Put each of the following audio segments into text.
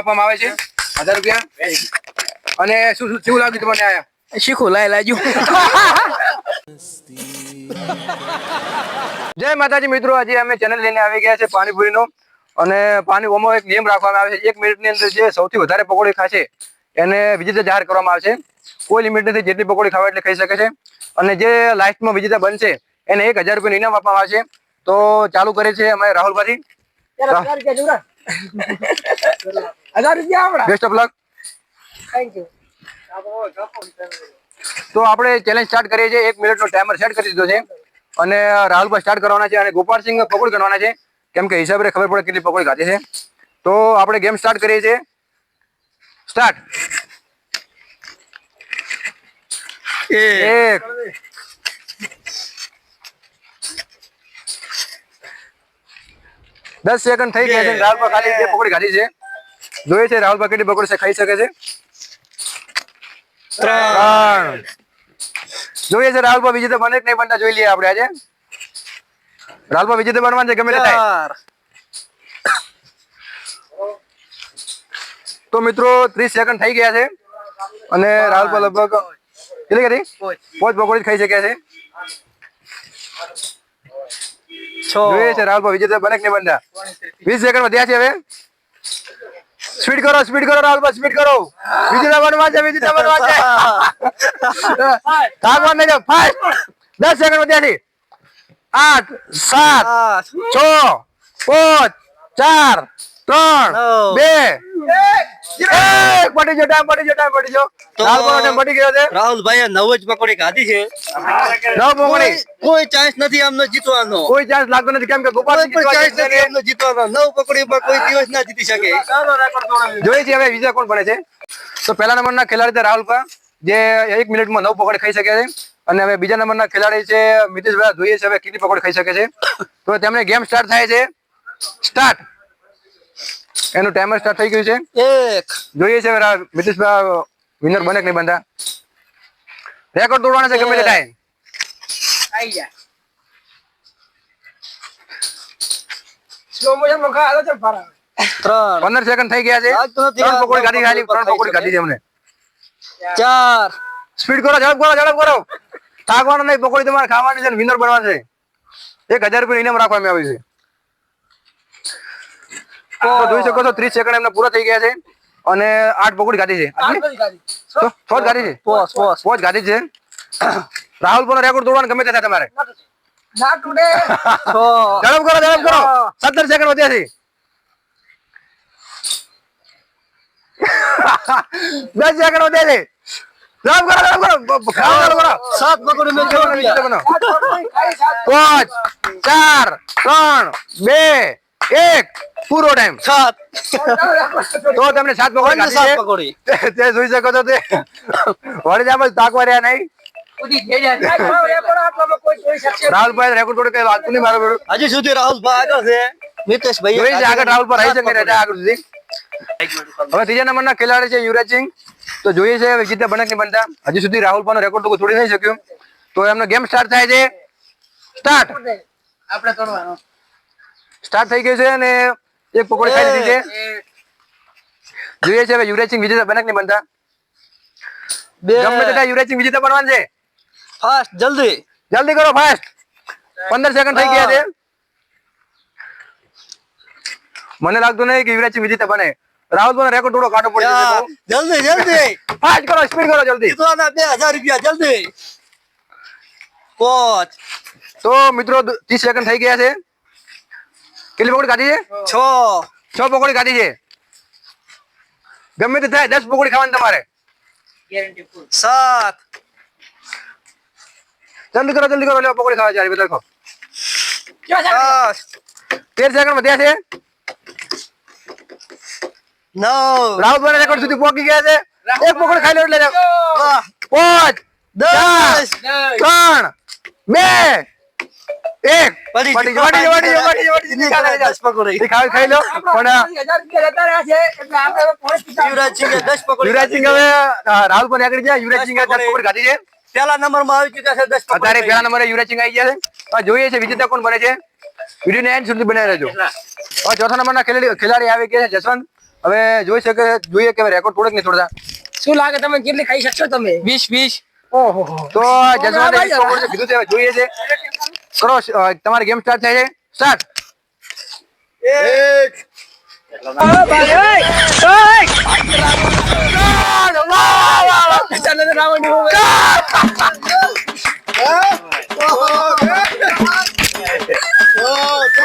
આપવામાં આવે છે 1000 રૂપિયા અને શું શું કેવું લાગ્યું તમને આયા શીખું લાગ્યું જય માતાજી મિત્રો આજે અમે ચેનલ લઈને આવી ગયા છે પાણીપુરીનો અને પાણી ઓમો એક નિયમ રાખવામાં આવે છે 1 મિનિટની અંદર જે સૌથી વધારે પકોડી ખાશે એને વિજેતા જાહેર કરવામાં આવશે કોઈ લિમિટ નથી જેટલી પકોડી ખાવા એટલે ખાઈ શકે છે અને જે લાસ્ટમાં વિજેતા બનશે એને 1000 રૂપિયાનું ઇનામ આપવામાં આવશે તો ચાલુ કરે છે અમે રાહુલભાઈ best of luck thank you તો આપણે ચેલેન્જ સ્ટાર્ટ કરીએ છીએ 1 મિનિટનો ટાઈમર સેટ કરી દીધો છે અને રાહુલભાઈ સ્ટાર્ટ કરવાના છે અને ગોપાલસિંહ પકોડી કરવાના છે કેમ કે હિસાબે ખબર પડે કેટલી પકોડી ખાધી છે તો આપણે ગેમ સ્ટાર્ટ કરીએ છીએ સ્ટાર્ટ 10 સેકન્ડ થઈ ગયા છે રાહુલભાઈ ખાલી 2 પકોડી ખાધી છે જોઈએ છે રાહુલભાઈ કેટલી પકોડી છે ખાઈ શકે છે 3 જોઈએ છે રાહુલભાઈ વિજેતા બને કે નહીં બનતા જોઈ લઈએ આપણે આજે રાહુલભાઈ વિજેતા બનવાનું છે ગમે તે થાય તો મિત્રો 30 સેકન્ડ થઈ ગયા છે અને રાહુલભાઈ લગભગ કેટલી કરી 5 પકોડી ખાઈ શક્યા છે જોઈએ છે રાહુલભાઈ વિજેતા બને કે નહીં બનતા 20 સેકન્ડ વધ્યા છે હવે સ્પીડ કરો રાહુલભાઈ સ્પીડ કરો વિજેતા બનવા છે ભાગવાન નહીં 10 સેકન્ડ વધ્યા છે 8 7 6 5 4 3 2 1 પટી ગયો ટાઈમ પટી ગયો છે રાહુલભાઈ 9 જ પકોડી ખાધી છે 9 પકોડી કોઈ ચાન્સ નથી આમનો જીતવાનો કોઈ ચાન્સ લાગતો નથી કેમ કે ગોપાલ આમનો જીતવાનો 9 પકોડી પર કોઈ દિવસ ના જીતી શકે જોઈએ છે હવે વિજય કોણ બને છે તો પહેલા નંબરના ખેલાડી છે રાહુલ જે 1 મિનિટમાં 9 પકોડી ખાઈ શકે છે અને હવે બીજા નંબરના ખેલાડી છે મિતેશભાઈ જોઈએ છે હવે કેટલી પકોડી ખાઈ શકે છે તો તેમને ગેમ સ્ટાર્ટ થાય છે સ્ટાર્ટ એનું ટાઈમર સ્ટાર્ટ થઈ ગયું છે 1 જોઈએ છે મિતેશભાઈ વિનર બને કે નહીં બનતા રેકોર્ડ તોડવાના છે ગમે તે ટાઈમ આઈ જા સ્લો મોશન માં ખાવા છે ફારા 15 સેકન્ડ થઈ ગયા છે 3 પકોડી ખાધી 3 પકોડી ખાધી છે અમને 4 સ્પીડ કરો ઝડપ કરો થાકવાનું નહીં પકોડી તમારે ખાવાની છે વિનર બનવાનું છે 1000 રૂપિયા ઇનામ રાખવામાં આવ્યું છે તો જોઈ શકો છો 30 સેકન્ડ એમને પૂરા થઈ ગયા છે અને 8 પકોડી ખાધી છે તો 4 ખાધી છે 5 ખાધી છે રાહુલ પર રેકોર્ડ તોડવાનું ગમે તે થાય તમારે ના તૂટે ઝડપ કરો 17 સેકન્ડ વધ્યા છે 10 સેકન્ડ વધ્યા છે ઝડપ કરો 7 પકોડી મેં 5 4 3 2 1 પૂરો ટાઈમ 7 તો તમને 7 પકોડી તે જોઈ શકો છો તે વળી જામ તાકવા રહ્યા નહીં રાહુલભાઈ રેકોર્ડ તોડે કઈ વાગતું નહીં મારો હજી સુધી રાહુલભાઈ આગળ છે મિતેશભાઈ જોઈ છે આગળ રાહુલ પર રહી શકે ને આગળ સુધી હવે ત્રીજા નંબરના ખેલાડી છે યુવરાજ સિંહ તો જોઈએ છે વિજેતા બને કે બનતા હજી સુધી રાહુલ પરનો રેકોર્ડ તો તોડી નહીં શક્યો તો એમનો ગેમ સ્ટાર્ટ થાય છે સ્ટાર્ટ આપણે તોડવાનો સ્ટાર્ટ થઈ ગયું છે અને 1 પકોડી ખાઈ લીધી છે જોઈએ છે હવે યુવરાજ સિંહ વિજેતા બને કે નહીં બનતા ગમે તે યુવરાજ સિંહ વિજેતા બનવાનું છે ફાસ્ટ જલ્દી કરો ફાસ્ટ 15 સેકન્ડ થઈ ગયા છે મને લાગતું નહીં કે યુવરાજ સિંહ વિજેતા બને રાહુલ પર રેકોર્ડ થોડો કાટો પડી જશે જલ્દી ફાસ્ટ કરો સ્પીડ કરો જલ્દી જીતવાના 2000 રૂપિયા જલ્દી 5 તો મિત્રો 30 સેકન્ડ થઈ ગયા છે કેટલી પકોડી ખાધી છે 6 પકોડી ખાધી છે ગમે તે થાય 10 પકોડી ખાવાની તમારે ગેરંટી ફૂલ 7 જલ્દી કરો લે પકોડી ખાવા જાય બધા 13 સેકન્ડ વધ્યા છે 9 રાહુલ ભાઈ રેકોર્ડ સુધી પહોંચી ગયા છે 1 પકોડી ખાઈ લો એટલે 5 10 3 2 એક ખાઈ લો પણ યુવરાજ સિંહ હવે રાહુલ પર આગળ ગયા યુવરાજ સિંહ 10 પકોડી ખાધી છે પહેલા નંબરમાં આવી ચૂક્યા છે 10 અત્યારે પહેલા નંબરે યુવરાજ સિંહ આવી ગયા છે જોઈએ છે વિજેતા કોણ બને છે વિડીયોને એન્ડ સુધી બનાવી રહેજો ચોથા નંબરના ખેલાડી આવી ગયા છે જસવંત હવે જોઈએ કે રેકોર્ડ તોડે કે નહીં તોડતા. શું લાગે તમે કેટલી ખાઈ શકશો તમે? 20. ઓહો તો જસવંતે 20 પકોડી કીધું છે, હવે જોઈએ છે. કરો, તમારી ગેમ સ્ટાર્ટ થાય છે. સ્ટાર્ટ. એક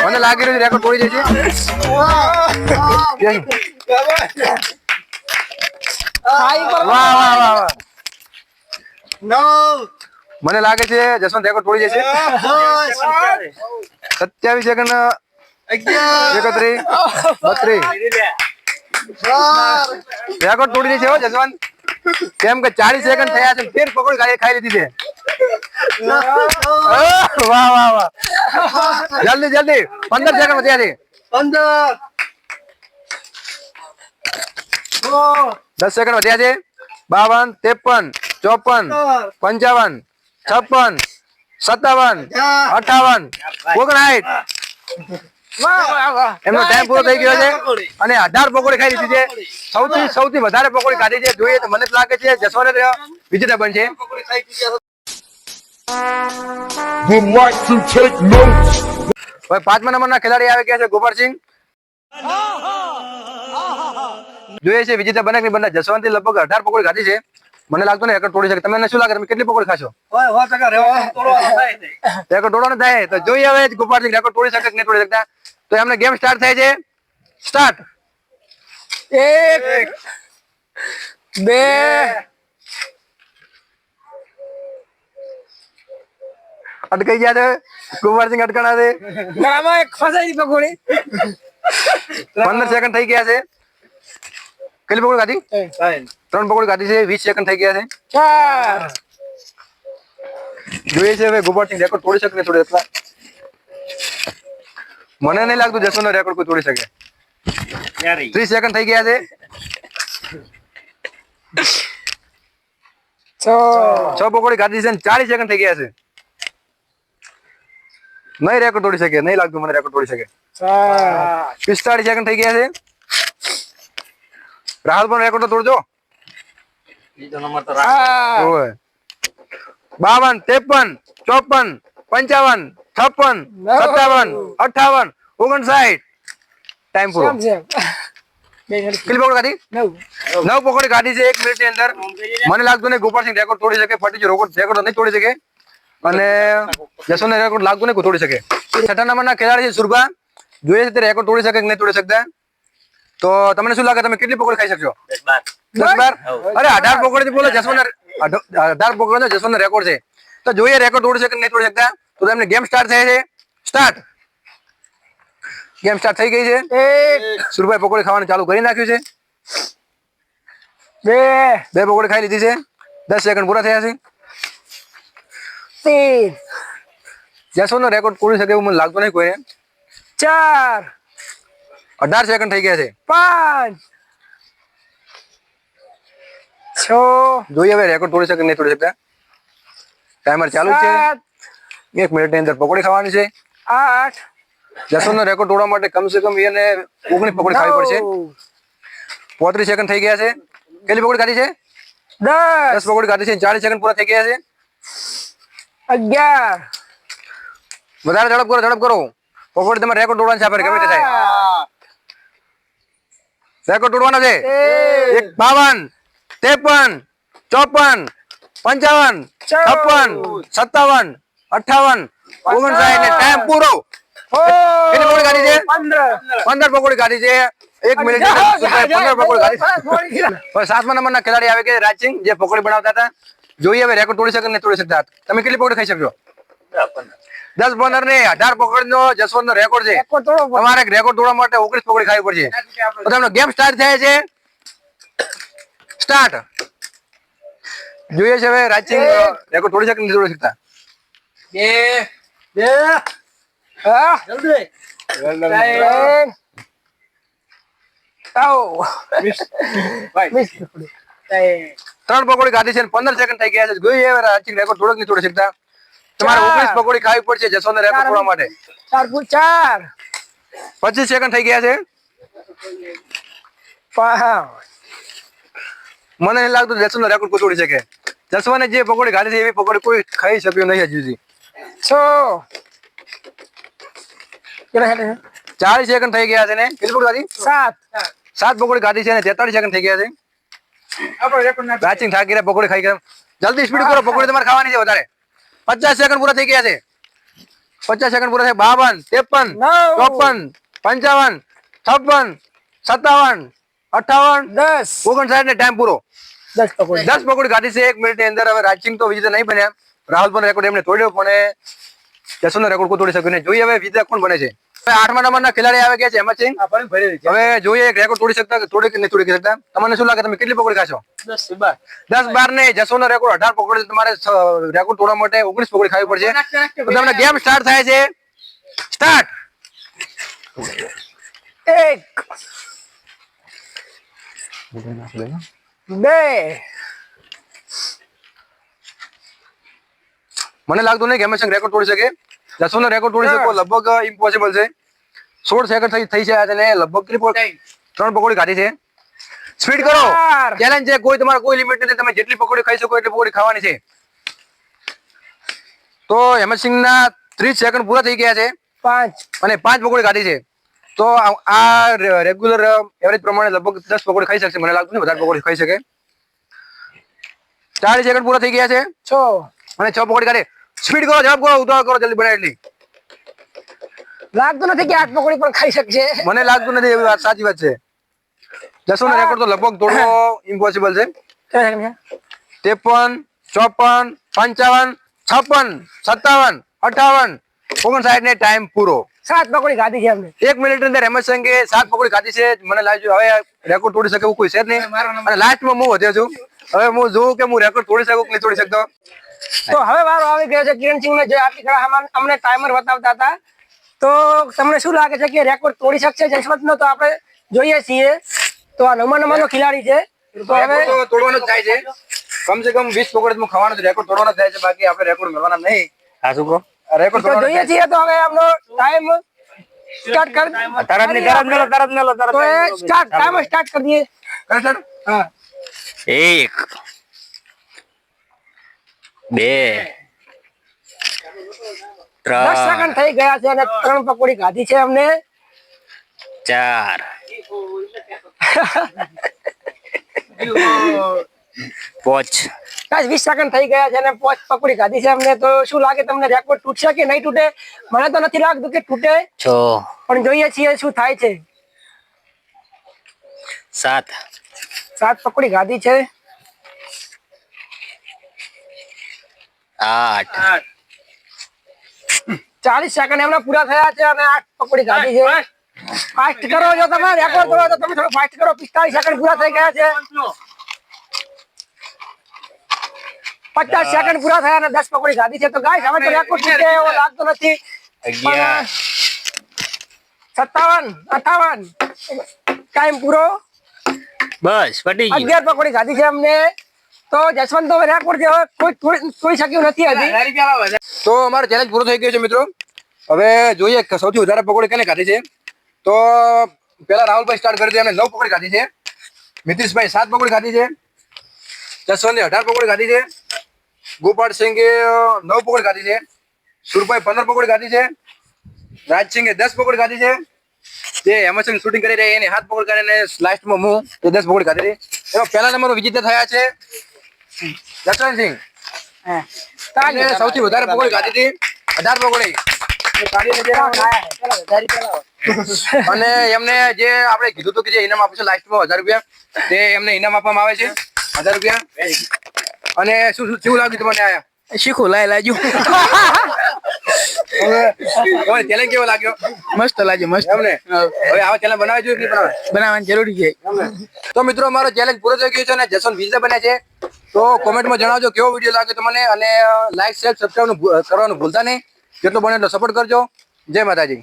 મને લાગી રહ્યું છે રેકોર્ડ તોડી જાય છે. વાહ વાહ વાહ વાહ. નવ મને લાગે છે જસવંત રેકોર્ડ તોડી જશે. 27 સેકન્ડ, 31, 32. રેકોર્ડ તોડી જશે હો જસવંત. કેમ કે 40 સેકન્ડ થયા છે, ફેર પકોડી ખાઈ લીધી છે. વાહ વાહ વાહ. જલ્દી જલ્દી, 15 સેકન્ડ વધ્યા છે. 15 10 સેકન્ડ વધ્યા છે. 52, 53, 54, 55, 56, 57, 59. એમનો ટાઈમ પૂરો થઈ ગયો છે અને 18 પકોડી ખાઈ લીધી છે. સૌથી વધારે પકોડી ખાધી છે. જોઈએ તો મને જ લાગે છે જસવંત વિજેતા બનશે. would like to take notes. હવે 5મા નંબરના ખેલાડી આવે ગયા છે ગોપાલસિંહ. જોઈએ છે વિજેતા બને કે નહીં બને. જસવંતે લગભગ 18 પકોડી ખાધી છે. મને લાગતું નહીં રેકોર્ડ તોડી શકે. તમને શું લાગે તમે કેટલી પકોડી ખાશો? રેકોર્ડ તોડવાનો થાય તો જોઈએ હવે ગોપાલસિંહ રેકોર્ડ તોડી શકે કે નહીં તોડી શકતા. તો એમને ગેમ સ્ટાર્ટ થાય છે. સ્ટાર્ટ. 1 2 અટકાઈ ગયા છે. ગોપાલસિંહ અટકાણા છે. ગળામાં એક ફસાઈ પકોડી. 15 સેકન્ડ થઈ ગયા છે. કેટલી પકોડી ખાધી? 3 પકોડી ખાધી છે. 20 સેકન્ડ થઈ ગયા છે. 4 જોઈએ છે હવે ગોપાલસિંહ રેકોર્ડ તોડી શકે કે નહીં તોડી શકતા. મને નહીં લાગતું જસવંતનો રેકોર્ડ કોઈ તોડી શકે. 30 સેકન્ડ થઈ ગયા છે. 6 પકોડી ખાધી છે અને 40 સેકન્ડ થઈ ગયા છે. નહીં રેકોર્ડ તોડી શકે. નહીં લાગતું મને રેકોર્ડ તોડી શકે. 45 સેકન્ડ થઈ ગયા છે. રાહુલ પણ રેકોર્ડ તો તોડજો. 52, 53, 54, 55, 56, 57, 58, 59. ટાઈમ પૂરો. કેટલી પકોડી ખાધી? 9 પકોડી ખાધી છે 1 મિનિટની અંદર. મને લાગતું નહીં ગોપાલસિંહ રેકોર્ડ તોડી શકે. ફટી રેકોર્ડ નહીં તોડી શકે અને જસવંત રેકોર્ડ લાગતું નહીં કોઈ તોડી શકે. 6ઠા નંબરના ખેલાડી છે સુરભા. જોઈએ છે તે રેકોર્ડ તોડી શકે કે નહીં તોડી શકતા. તો તમને શું લાગે તમે કેટલી પકોડી ખાઈ શકશો? 10 12. અરે 18 પકોડી બોલો જસવંત. 18 પકોડી જસવંત રેકોર્ડ છે. તો જોઈએ રેકોર્ડ તોડી શકે કે નહીં તોડી શકતા. તો તમને ગેમ સ્ટાર્ટ થાય છે. સ્ટાર્ટ. ગેમ સ્ટાર્ટ થઈ ગઈ છે. સુરભાઈ પકોડી ખાવાનું ચાલુ કરી નાખ્યું છે. 2 પકોડી ખાઈ લીધી છે. 10 સેકન્ડ પૂરા થયા છે. 3 જસવંતનો રેકોર્ડ તોડી શકે એવું મને લાગતું નહીં કોઈને. 4 18 સેકન્ડ થઈ ગયા છે. 5 6 જોઈએ હવે રેકોર્ડ તોડી શકે કે નહીં તોડી શકતા. ટાઈમર ચાલુ છે. 7 1 મિનિટની અંદર પકોડી ખાવાની છે. 8 જસવંતનો રેકોર્ડ તોડવા માટે કમસે કમ એને 19 પકોડી ખાવી પડશે. 35 સેકન્ડ થઈ ગયા છે. કેટલી પકોડી ખાધી છે? 10 10 પકોડી ખાધી છે. 40 સેકન્ડ પૂરા થઈ ગયા છે. 11 વધારે ઝડપ કરો. પકોડી તમારે રેકોર્ડ તોડવાનું છે. આપણે ગમે તે થાય રેકોર્ડ તોડવાનો છે. 52, 53, 54, 55, 56, 57, 58, 59. ટાઈમ પૂરો. કેટલી પકોડી ખાધી છે? 15 પકોડી ખાધી છે 1 મિનિટ. 15 પકોડી ખાધી. હવે 7મા નંબરના ખેલાડી આવે કે રાજસિંહ, જે પકોડી બનાવતા હતા. જોઈએ હવે રેકોર્ડ તોડી શકે કે નહીં તોડી શકતા. તમે કેટલી પકોડી ખાઈ શકશો? 10 15 ને 18 પકોડીનો જસવંતનો રેકોર્ડ છે. તમારે રેકોર્ડ તોડવા માટે 19 પકોડી ખાવી પડશે. તો તમને ગેમ સ્ટાર્ટ થાય છે. સ્ટાર્ટ. જોઈએ છે હવે રાજસિંહ રેકોર્ડ તોડી શકે કે નહીં તોડી શકતા. 2 જલ્દી 3 પકોડી ખાધી છે 15 સેકન્ડ થઈ ગયા છે. જોઈએ હવે રાજસિંહ રેકોર્ડ તોડક નહીં તોડી શકતા. તમારે 19 પકોડી ખાવી પડશે જસવંત રેકોર્ડ તોડવા માટે. 4 25 સેકન્ડ થઈ ગયા છે. મને નહીં લાગતું જસવંતનો રેકોર્ડ કોઈ તોડી શકે. જસવંતે જે પકોડી ખાધી છે એવી પકોડી કોઈ ખાઈ શક્યું નહીં હજુ સુધી. 40 સેકન્ડ થઈ ગયા છે ને કેટલી પકોડી ખાધી? 7 પકોડી ખાધી છે ને 43 સેકન્ડ થઈ ગયા છે. રાચિંગ થાકી રહ્યા પકોડી ખાઈ ગયા. જલ્દી સ્પીડ કરો, પકોડી તમારે ખાવાની છે વધારે. 50 સેકન્ડ પૂરા થઈ ગયા છે. 50 સેકન્ડ પૂરા થાય. 52, 53, 54, 55, 57, 58, 59 ને ટાઈમ પૂરો. 10 પકોડી ખાધી છે 1 મિનિટની અંદર. હવે રાચિંગ તો વિજેતા નહીં બન્યા. રાહુલ પણ રેકોર્ડ એમને તોડ્યો, પણ જસવંતનો રેકોર્ડ કોઈ તોડી શક્યો નહીં. જોઈએ હવે વિજેતા કોણ બને છે. 8મા નંબરના ખેલાડી આવે ગયા છે હેમંતસિંહ. હવે જોઈએ એક રેકોર્ડ તોડી શકતા તોડી કે નહીં તોડી શકતા. તમને શું લાગે તમે કેટલી પકોડી ખાશો? 10-12 નહીં. જસવંતનો રેકોર્ડ 18 પકોડી. તમારે રેકોર્ડ તોડવા માટે 19 પકોડી ખાવી પડશે. તો તમને ગેમ સ્ટાર્ટ થાય છે. સ્ટાર્ટ. 1 2 મને લાગતું નહીં કે હેમંતસિંહ રેકોર્ડ તોડી શકે. જસવંતનો રેકોર્ડ તોડી શકો લગભગ ઇમ્પોસિબલ છે. 16 સેકન્ડ થઈ છે અને લગભગ 3 પકોડી ખાધી છે. સ્પીડ કરો, ચેલેન્જ છે. કોઈ તમારે કોઈ લિમિટ નથી. તમે જેટલી પકોડી ખાઈ શકો એટલી પકોડી ખાવાની છે. તો હેમંતસિંહના 30 સેકન્ડ પૂરા થઈ ગયા છે 5 અને 5 પકોડી ખાધી છે. તો આ રેગ્યુલર એવરેજ પ્રમાણે લગભગ 10 પકોડી ખાઈ શકશે. મને લાગતું નહીં વધારે પકોડી ખાઈ શકે. 40 સેકન્ડ પૂરા થઈ ગયા છે 6 અને 6 પકોડી ખાધી. સ્પીડ કરો, જવાબ કરો, ઉતાવળ કરો, જલ્દી બનાવી એટલી. લાગતું નથી કે 8 પકોડી પણ ખાઈ શકશે. મને લાગતું નથી. એવી વાત સાચી વાત છે. જસવંતનો રેકોર્ડ તો લગભગ તોડવો ઇમ્પોસિબલ છે. 53, 54, 55, 56, 57, 58, 59 ને ટાઈમ પૂરો. 7 પકોડી ખાધી છે અમને. 1 મિનિટ અંદર હેમંતસિંહે 7 પકોડી ખાધી છે. મને લાગ્યું હવે રેકોર્ડ તોડી શકે એવું કોઈ છે જ નહીં. અને લાસ્ટમાં હું વધ્યો છું. હવે હું જોઉં કે હું રેકોર્ડ તોડી શકું કે નહીં તોડી શકતો. તો હવે વારો આવી ગયો છે કિરણસિંહને. જે આટલી ઘણા અમને ટાઈમર બતાવતા હતા. તો તમને શું લાગે છે કે રેકોર્ડ તોડી શકશે જસવંતનો? તો આપણે જોઈએ છીએ. તો આ 9મા નંબરનો ખેલાડી છે. તો હવે તોડવાનો જ થાય છે. કમસે કમ 20 પકોડી ખાવાનો છે. રેકોર્ડ તોડવાનો જ થાય છે. બાકી આપણે રેકોર્ડ મળવાના નહીં. હા શું કહો? રેકોર્ડ તો જોઈએ છીએ. તો હવે આપણો ટાઈમ સ્ટાર્ટ કર. તરત મેલો. તો એ ટાઈમર સ્ટાર્ટ કરી દઈએ. હા 1 2 10 સેકન્ડ થઈ ગયા છે અને 3 પકોડી ખાધી છે અમને. 4 5 20 સેકન્ડ થઈ ગયા છે અને 5 પકોડી ખાધી છે અમને. તો શું લાગે તમને રેકોર્ડ તૂટશે કે નહીં તૂટે? મને તો નથી લાગતું કે તૂટે, 6 પણ જોઈએ છીએ શું થાય છે. 7 પકોડી ખાધી છે. 8 40 સેકન્ડ એમના પૂરા થયા છે અને 8 પકોડી ખાધી છે. ફાસ્ટ કરો, જો તમે રેકોર્ડ તોડો તો તમે થોડો ફાસ્ટ કરો. 45 સેકન્ડ પૂરા થઈ ગયા છે. 50 સેકન્ડ પૂરા થયા અને 10 પકોડી ખાધી છે. તો ગાઈસ હવે તો રેકોર્ડ તૂટે એવો લાગતો નથી. 11 57 58 ટાઈમ પૂરો. બસ પટી ગયું. 11 પકોડી ખાધી છે અમને. તો જસવંત તો રેકોર્ડ જે કોઈ તોડી શક્યું નથી હજી. તો અમારો ચેલેન્જ પૂરો થઈ ગયો છે મિત્રો. હવે જોઈએ કે સૌથી વધારે પકોડી કેને ખાધી છે. તો પેલા રાહુલભાઈ સ્ટાર્ટ કરી દે. એમને 9 પકોડી ખાધી છે. મિતિશભાઈ 7 પકોડી ખાધી છે. જસવંતે 18 પકોડી ખાધી છે. ગોપાલસિંહે 9 પકોડી ખાધી છે. સુરભાઈ 15 પકોડી ખાધી છે. રાજસિંહે 10 પકોડી ખાધી છે. જે હેમંતસિંહ શૂટિંગ કરી રહ્યા એને 7 પકોડી કરીને લાસ્ટમાં હું 10 પકોડી ખાધી છે. એમાં પહેલા નંબરનો વિજેતા થયા છે જસવંતસિંહ. સૌથી વધારે પકોડી ખાધી હતી 18 પકોડી. અને એમને જે આપણે કીધું હતું કે જે ઇનામ આપશે લાસ્ટમાં 1000 રૂપિયા, તે એમને ઇનામ આપવામાં આવે છે 1000 રૂપિયા. અને શું લાગ્યું તમને આયા? શીખું લાગ્યું. ચેલેન્જ કેવો લાગ્યો? મસ્ત લાગ્યું, મસ્ત. એમને હવે આવા ચેલેન્જ બનાવવા જોઈએ કે નહીં બનાવવા? બનાવવાની જરૂરી છે. તો મિત્રો અમારો ચેલેન્જ પૂરો થઈ ગયો છે અને જસવંત વિજેતા બન્યા છે. તો કોમેન્ટમાં જણાવજો કેવો વિડીયો લાગે તમને. અને લાઈક શેર સબસ્ક્રાઈબ કરવાનું ભૂલતા નહીં. જેટલો બને એટલો સપોર્ટ કરજો. જય માતાજી.